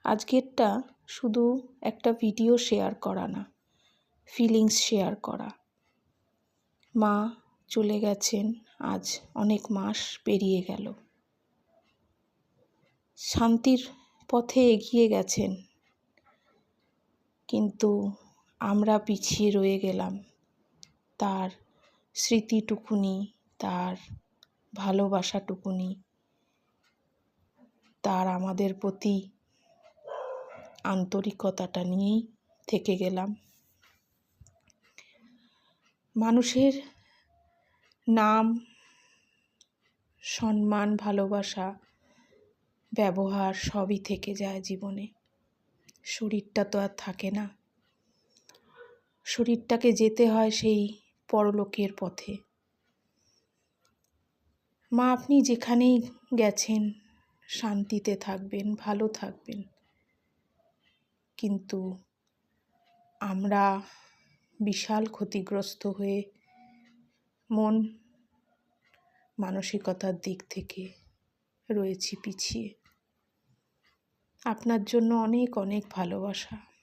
আজকেরটা শুধু একটা video share করা না, ফিলিংস শেয়ার করা। মা চলে গেছেন, আজ অনেক মাস পেরিয়ে গেল। শান্তির পথে এগিয়ে গেছেন, কিন্তু আমরা পিছিয়ে রয়ে গেলাম। তার স্মৃতিটুকুনি, তার ভালোবাসাটুকুনি, তার আমাদের প্রতি আন্তরিকতাটা নিয়েই থেকে গেলাম। মানুষের নাম, সম্মান, ভালোবাসা, ব্যবহার সবই থেকে যায় জীবনে। শরীরটা তো আর থাকে না। শরীরটাকে যেতে হয় সেই পরলোকের পথে। মা, আপনি যেখানেই গেছেন শান্তিতে থাকবেন, ভালো থাকবেন। কিন্তু আমরা বিশাল ক্ষতিগ্রস্ত হয়ে মন মানসিকতার দিক থেকে রয়েছি পিছিয়ে। আপনার জন্য অনেক অনেক ভালোবাসা।